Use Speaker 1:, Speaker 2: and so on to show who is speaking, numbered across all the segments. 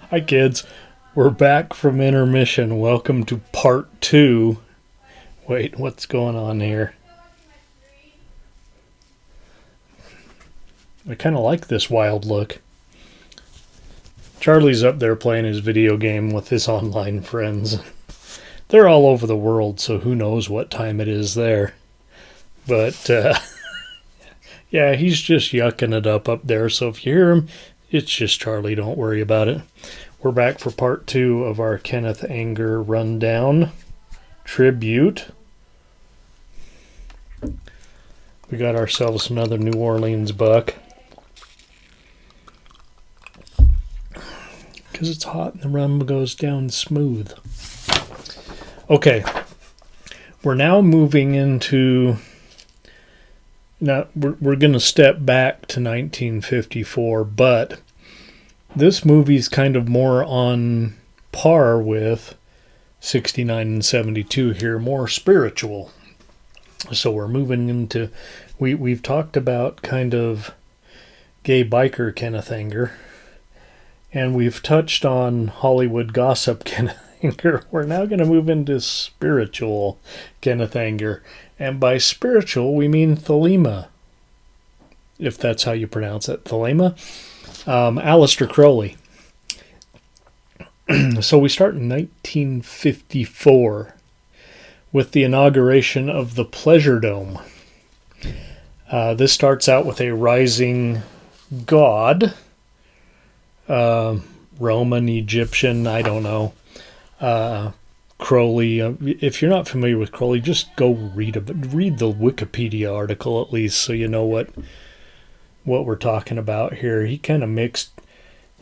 Speaker 1: Hi, kids. We're back from intermission. Welcome to part 2. Wait, what's going on here? I kind of like this wild look. Charlie's up there playing his video game with his online friends. They're all over the world, so who knows what time it is there. But, yeah, he's just yucking it up there, so if you hear him, it's just Charlie, don't worry about it. We're back for part 2 of our Kenneth Anger Rundown Tribute. We got ourselves another New Orleans buck. Because it's hot and the rum goes down smooth. Okay, we're now moving into... Now, we're going to step back to 1954, but this movie's kind of more on par with 69 and 72 here, more spiritual. So we're moving into... We've talked about kind of gay biker Kenneth Anger, and we've touched on Hollywood gossip Kenneth Anger. We're now going to move into spiritual Kenneth Anger. And by spiritual, we mean thelema, if that's how you pronounce it. Thelema. Aleister Crowley. So we start in 1954 with the inauguration of the Pleasure Dome. This starts out with a rising god, Roman, Egyptian, I don't know. Crowley. If you're not familiar with Crowley, just go read the Wikipedia article at least, so you know what we're talking about here. He kind of mixed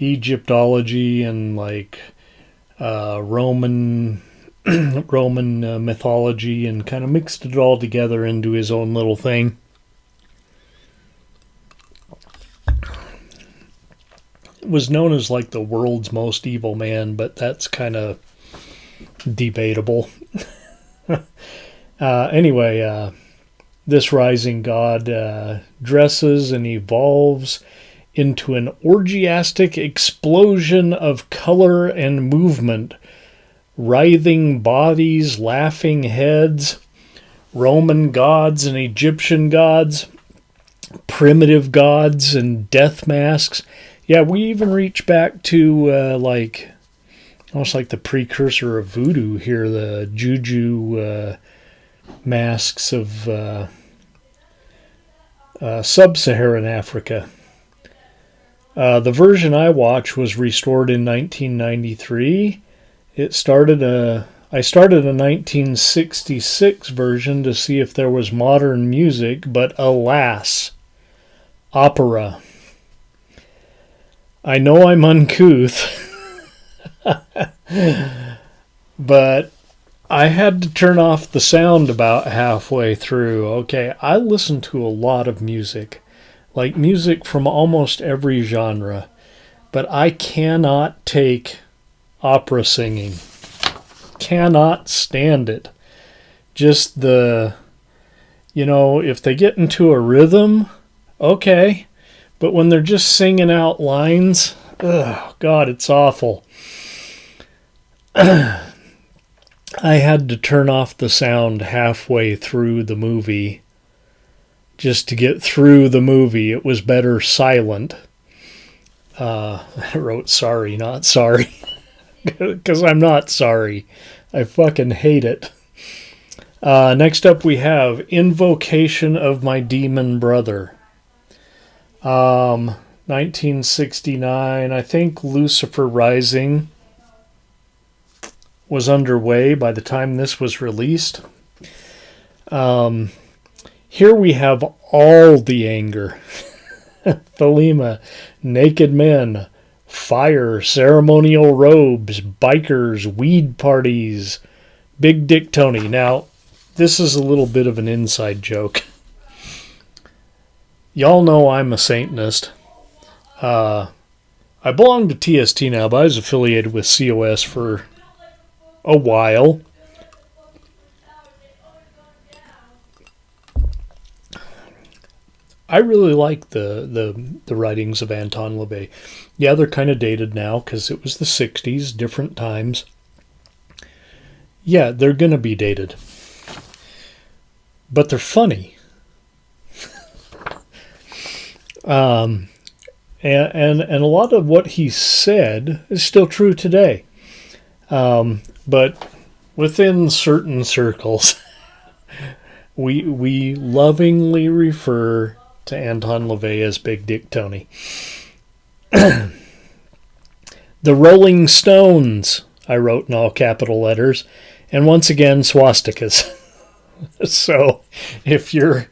Speaker 1: Egyptology and like Roman mythology and kind of mixed it all together into his own little thing. It was known as like the world's most evil man, but that's kind of debatable. Anyway, this rising god dresses and evolves into an orgiastic explosion of color and movement, writhing bodies, laughing heads, Roman gods and Egyptian gods, primitive gods and death masks. Yeah, we even reach back to almost like the precursor of voodoo here, the juju masks of sub-Saharan Africa. The version I watched was restored in 1993. I started a 1966 version to see if there was modern music, but alas, opera. I know I'm uncouth, but I had to turn off the sound about halfway through. Okay, I listen to a lot of music, like music from almost every genre, but I cannot take opera singing. Cannot stand it. Just if they get into a rhythm, okay, but when they're just singing out lines, oh God, it's awful. I had to turn off the sound halfway through the movie just to get through the movie. It was better silent. I wrote sorry, not sorry. Because I'm not sorry. I fucking hate it. Next up we have Invocation of My Demon Brother. 1969. I think Lucifer Rising was underway by the time this was released. Here we have all the anger. Thelema, naked men, fire, ceremonial robes, bikers, weed parties, Big Dick Tony. Now, this is a little bit of an inside joke. Y'all know I'm a Satanist. I belong to TST now, but I was affiliated with COS for a while. I really like the writings of Anton LaVey. Yeah, they're kind of dated now because it was the 60s, different times. Yeah, they're going to be dated. But they're funny. And a lot of what he said is still true today. But within certain circles, we lovingly refer to Anton LaVey as Big Dick Tony. The Rolling Stones, I wrote in all capital letters, and once again, swastikas. So if you're,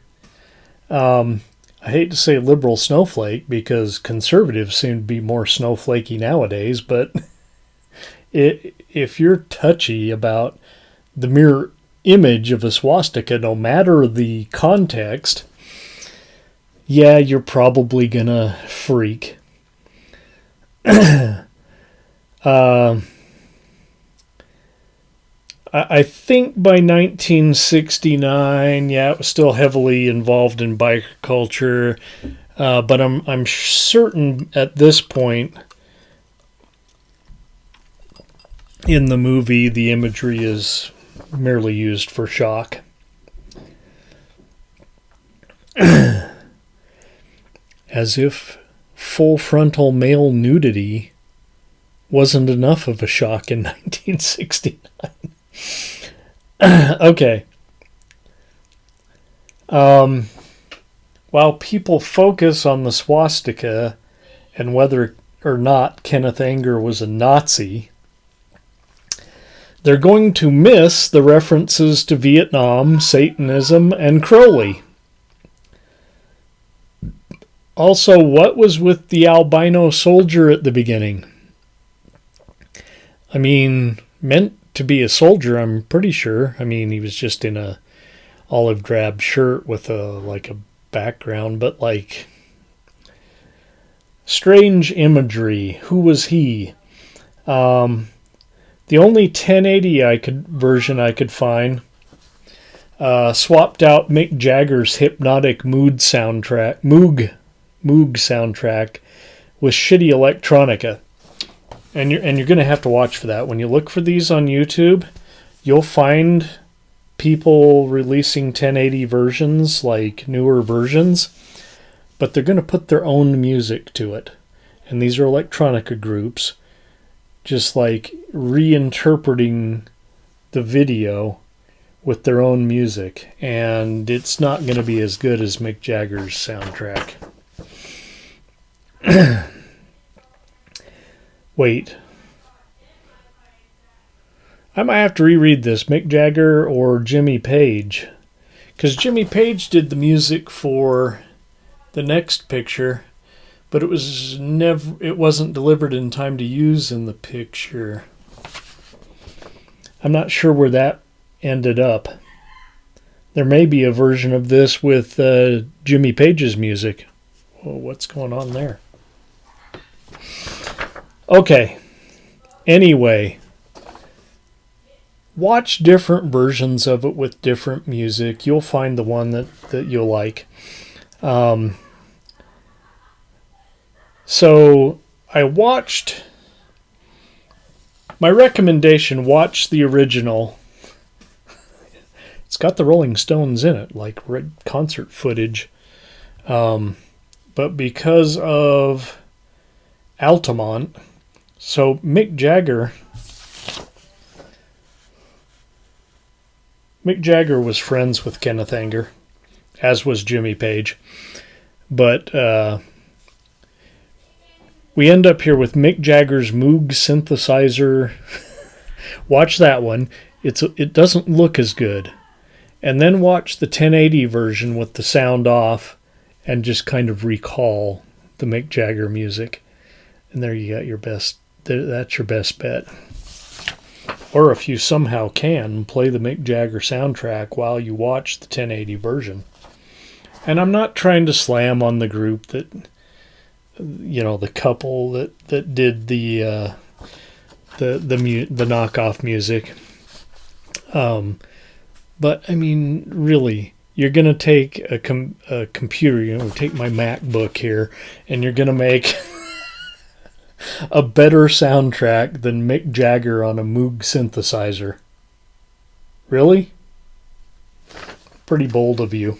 Speaker 1: I hate to say liberal snowflake because conservatives seem to be more snowflakey nowadays, but if you're touchy about the mere image of a swastika, no matter the context, yeah, you're probably gonna freak. I think by 1969, yeah, it was still heavily involved in biker culture, but I'm certain at this point in the movie the imagery is merely used for shock. As if full frontal male nudity wasn't enough of a shock in 1969. Okay. While people focus on the swastika and whether or not Kenneth Anger was a Nazi, they're going to miss the references to Vietnam, Satanism, and Crowley. Also, what was with the albino soldier at the beginning? I mean, meant to be a soldier, I'm pretty sure. I mean, he was just in a olive drab shirt with a background, but strange imagery. Who was he? The only 1080 version I could find swapped out Mick Jagger's hypnotic Moog soundtrack with shitty electronica. And you're going to have to watch for that. When you look for these on YouTube, you'll find people releasing 1080 versions, like newer versions, but they're going to put their own music to it. And these are electronica groups, just like reinterpreting the video with their own music. And it's not going to be as good as Mick Jagger's soundtrack. Wait. I might have to reread this. Mick Jagger or Jimmy Page? Because Jimmy Page did the music for the next picture, but it wasn't delivered in time to use in the picture. I'm not sure where that ended up. There may be a version of this with Jimmy Page's music. Well, what's going on there? Okay. Anyway, watch different versions of it with different music. You'll find the one that you'll like. So I watched, my recommendation, watch the original. It's got the Rolling Stones in it, like red concert footage. But because of Altamont, so Mick Jagger was friends with Kenneth Anger, as was Jimmy Page. But we end up here with Mick Jagger's Moog synthesizer. Watch that one. It doesn't look as good. And then watch the 1080 version with the sound off and just kind of recall the Mick Jagger music. And there you got your best. That's your best bet. Or if you somehow can, play the Mick Jagger soundtrack while you watch the 1080 version. And I'm not trying to slam on the group that, the couple that did the knockoff music. But I mean, really, you're going to take a computer, take my MacBook here, and you're going to make a better soundtrack than Mick Jagger on a Moog synthesizer. Really? Pretty bold of you.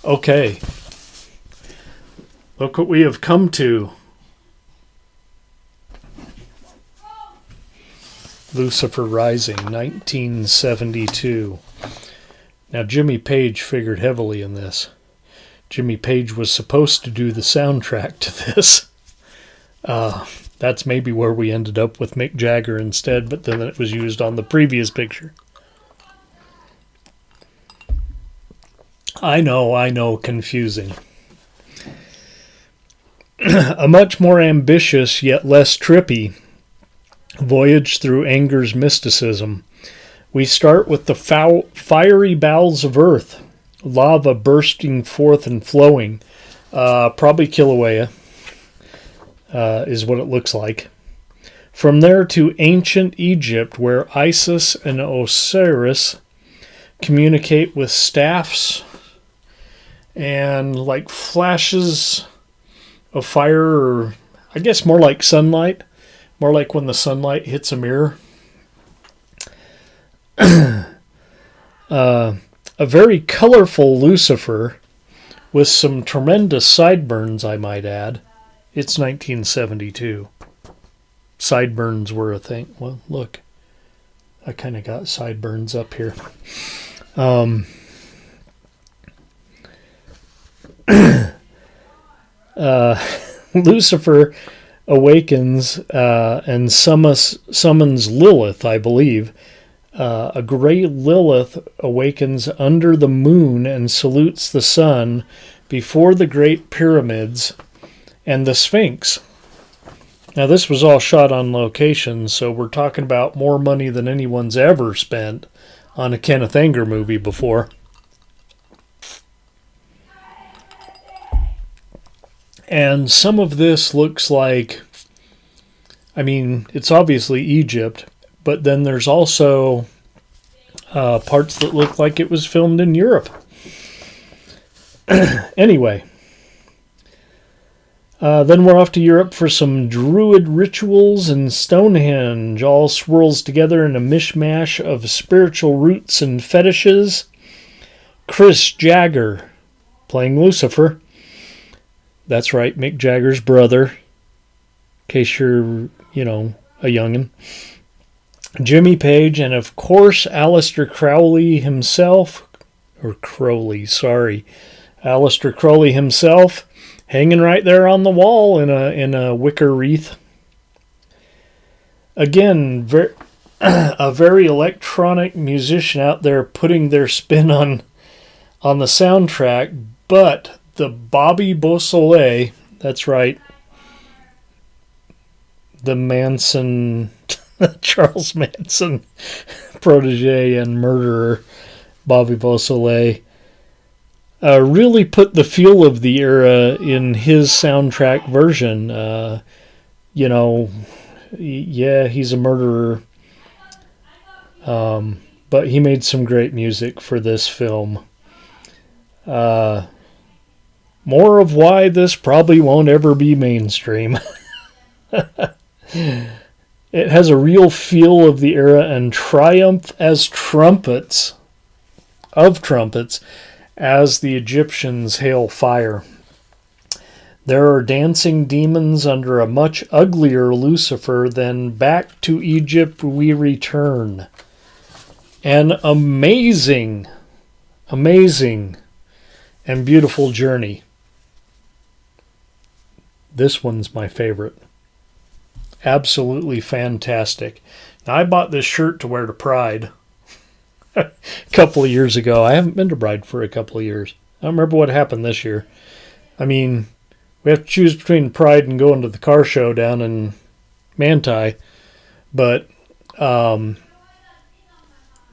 Speaker 1: Okay. Look what we have come to. Lucifer Rising, 1972. Now, Jimmy Page figured heavily in this. Jimmy Page was supposed to do the soundtrack to this. That's maybe where we ended up with Mick Jagger instead, but then it was used on the previous picture. I know, confusing. A much more ambitious, yet less trippy, voyage through anger's mysticism. We start with the fiery bowels of earth, lava bursting forth and flowing. Probably Kilauea is what it looks like. From there to ancient Egypt, where Isis and Osiris communicate with staffs and like flashes of fire, or I guess more like sunlight, more like when the sunlight hits a mirror. A very colorful Lucifer with some tremendous sideburns, I might add. It's 1972. Sideburns were a thing. Well, look, I kind of got sideburns up here. Lucifer awakens and summons Lilith, I believe. A gray Lilith awakens under the moon and salutes the sun before the Great Pyramids and the Sphinx. Now, this was all shot on location, so we're talking about more money than anyone's ever spent on a Kenneth Anger movie before. And some of this looks like, I mean, it's obviously Egypt, but then there's also parts that look like it was filmed in Europe. Anyway, then we're off to Europe for some druid rituals, and Stonehenge all swirls together in a mishmash of spiritual roots and fetishes. Chris Jagger playing Lucifer. That's right, Mick Jagger's brother, in case you're, a youngin'. Jimmy Page, and of course, Aleister Crowley himself, Aleister Crowley himself, hanging right there on the wall in a wicker wreath. Again, a very electronic musician out there putting their spin on the soundtrack, but the Bobby Beausoleil, that's right, the Manson, Charles Manson protege and murderer, Bobby Beausoleil, really put the feel of the era in his soundtrack version. Yeah, he's a murderer, but he made some great music for this film. More of why this probably won't ever be mainstream. It has a real feel of the era and triumph as trumpets, as the Egyptians hail fire. There are dancing demons under a much uglier Lucifer than Back to Egypt We Return. An amazing and beautiful journey. This one's my favorite. Absolutely fantastic. Now, I bought this shirt to wear to Pride a couple of years ago. I haven't been to Pride for a couple of years. I don't remember what happened this year. I mean, we have to choose between Pride and going to the car show down in Manti. But, well,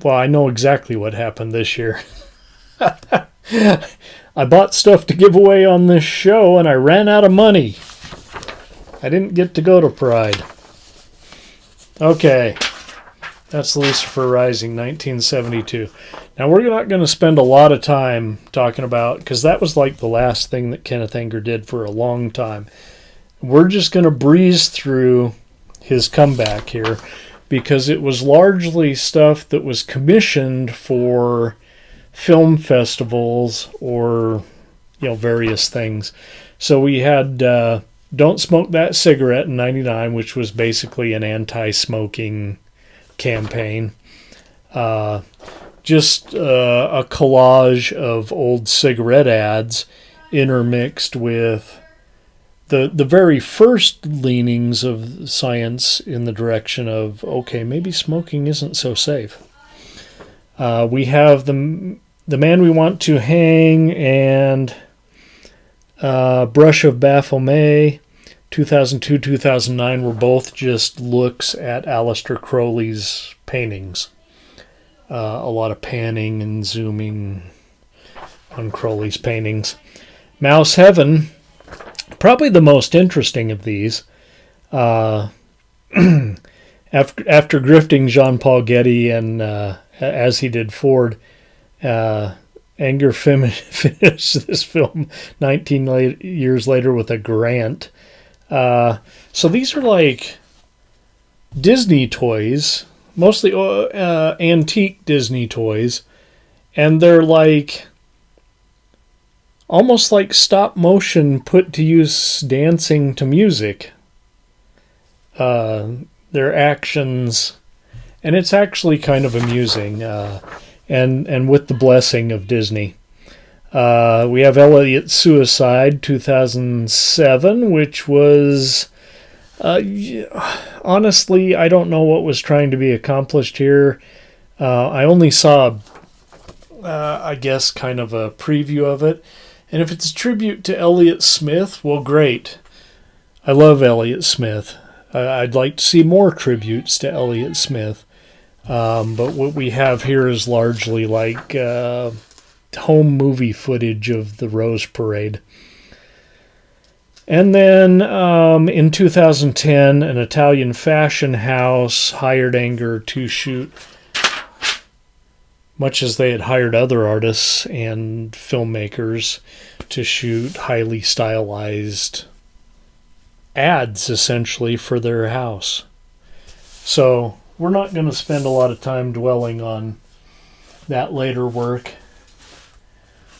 Speaker 1: I know exactly what happened this year. I bought stuff to give away on this show, and I ran out of money. I didn't get to go to Pride. Okay. That's Lucifer Rising, 1972. Now, we're not going to spend a lot of time talking about, because that was like the last thing that Kenneth Anger did for a long time. We're just going to breeze through his comeback here, because it was largely stuff that was commissioned for film festivals or, various things. So we had Don't Smoke That Cigarette in 99, which was basically an anti-smoking campaign. Just a collage of old cigarette ads intermixed with the very first leanings of science in the direction of, okay, maybe smoking isn't so safe. We have the Man We Want to Hang and Brush of Baphomet, 2002, 2009 were both just looks at Aleister Crowley's paintings. A lot of panning and zooming on Crowley's paintings. Mouse Heaven, probably the most interesting of these. After grifting Jean-Paul Getty and as he did Ford, Anger finished this film 19 years later with a grant. So these are like Disney toys, mostly antique Disney toys, and they're like almost like stop motion put to use dancing to music. Their actions, and it's actually kind of amusing, and with the blessing of Disney. We have Elliot's Suicide, 2007, which was, honestly, I don't know what was trying to be accomplished here. I only saw, I guess, kind of a preview of it. And if it's a tribute to Elliott Smith, well, great. I love Elliott Smith. I'd like to see more tributes to Elliott Smith. But what we have here is largely like home movie footage of the Rose Parade. And then in 2010, an Italian fashion house hired Anger to shoot, much as they had hired other artists and filmmakers to shoot highly stylized ads, essentially, for their house. So we're not going to spend a lot of time dwelling on that later work,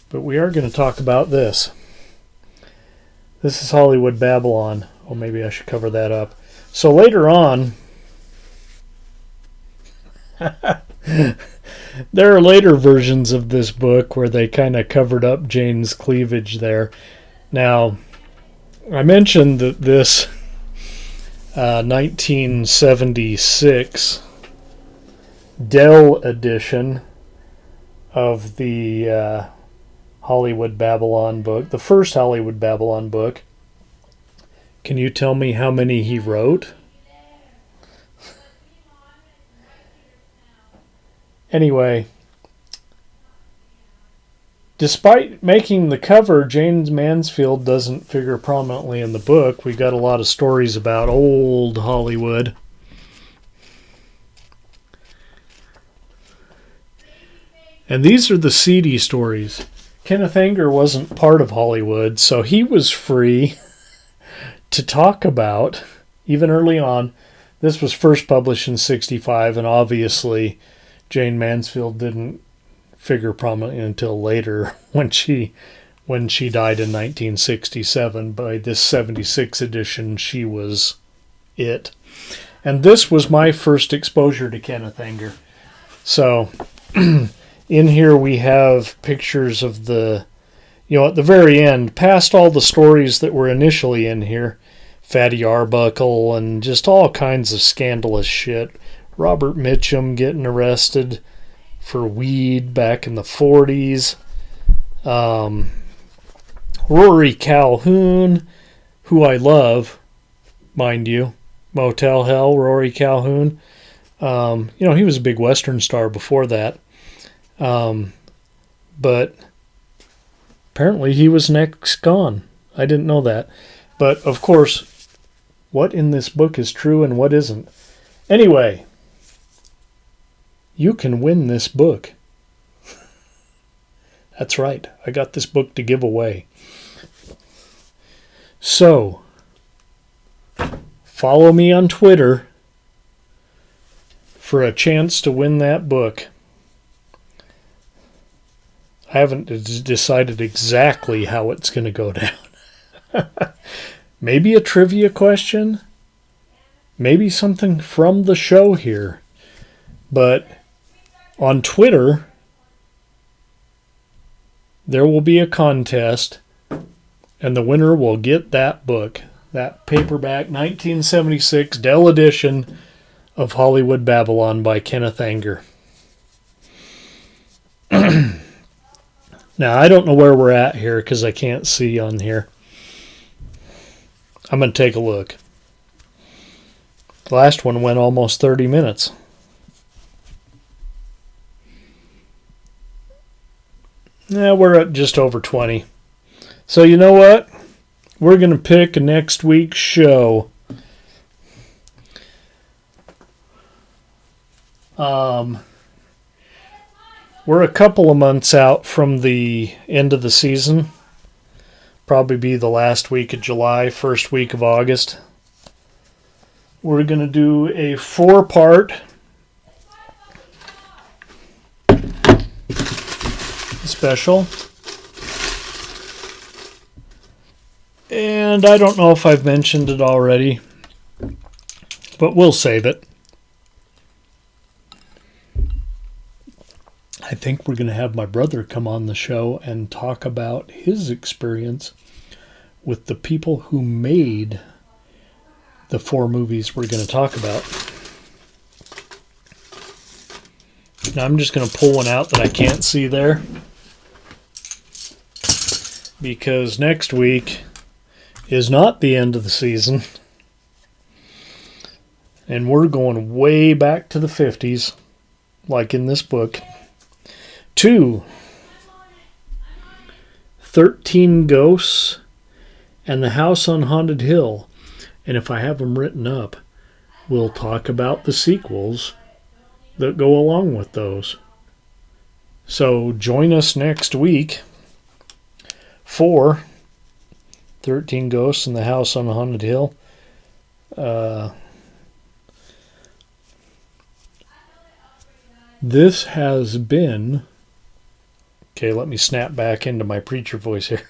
Speaker 1: but we are going to talk about this. This is Hollywood Babylon. Oh, maybe I should cover that up. So later on, there are later versions of this book where they kind of covered up Jane's cleavage there. Now, I mentioned that this 1976 Dell edition of the Hollywood Babylon book, the first Hollywood Babylon book. Can you tell me how many he wrote? Anyway, despite making the cover, Jane Mansfield doesn't figure prominently in the book. We got a lot of stories about old Hollywood. And these are the seedy stories. Kenneth Anger wasn't part of Hollywood, so he was free to talk about, even early on. This was first published in 1965, and obviously Jane Mansfield didn't figure prominently until later when she died in 1967. By this 76 edition, she was it. And this was my first exposure to Kenneth Anger. So in here we have pictures of the, at the very end, past all the stories that were initially in here, Fatty Arbuckle and just all kinds of scandalous shit. Robert Mitchum getting arrested for weed back in the 40s. Rory Calhoun, who I love, mind you, Motel Hell, Rory Calhoun. He was a big Western star before that. But apparently he was next gone. I didn't know that. But, of course, what in this book is true and what isn't? Anyway, you can win this book. That's right. I got this book to give away. So, follow me on Twitter for a chance to win that book. I haven't decided exactly how it's going to go down. Maybe a trivia question. Maybe something from the show here. But on Twitter, there will be a contest, and the winner will get that book, that paperback 1976 Dell edition of Hollywood Babylon by Kenneth Anger. Now, I don't know where we're at here because I can't see on here. I'm going to take a look. The last one went almost 30 minutes. Yeah, we're at just over 20. So you know what? We're going to pick next week's show. We're a couple of months out from the end of the season. Probably be the last week of July, first week of August. We're going to do a 4-part special. And I don't know if I've mentioned it already, but we'll save it. I think we're going to have my brother come on the show and talk about his experience with the people who made the 4 movies we're going to talk about. Now I'm just going to pull one out that I can't see there, because next week is not the end of the season, and we're going way back to the 50s, like in this book, to 13 Ghosts and the House on Haunted Hill. And if I have them written up, we'll talk about the sequels that go along with those. So join us next week for 13 Ghosts and the House on Haunted Hill. This has been... Okay, let me snap back into my preacher voice here.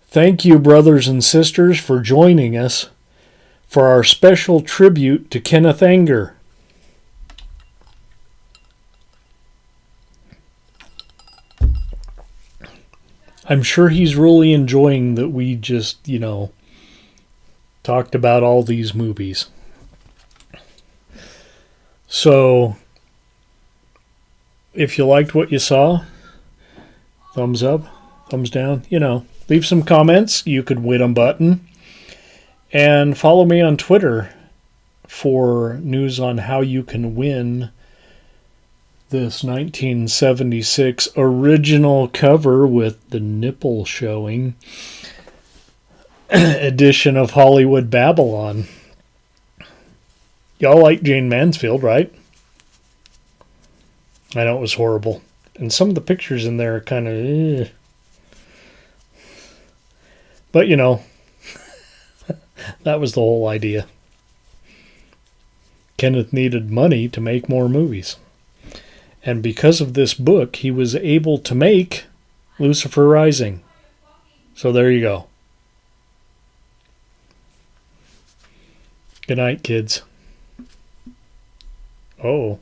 Speaker 1: Thank you, brothers and sisters, for joining us for our special tribute to Kenneth Anger. I'm sure he's really enjoying that we just, talked about all these movies. So, if you liked what you saw, thumbs up, thumbs down, leave some comments. You could win a button. And follow me on Twitter for news on how you can win this 1976 original cover with the nipple showing edition of Hollywood Babylon. Y'all like Jane Mansfield, right? I know it was horrible. And some of the pictures in there are kind of... But, that was the whole idea. Kenneth needed money to make more movies. And because of this book, he was able to make Lucifer Rising. So there you go. Good night, kids. Oh.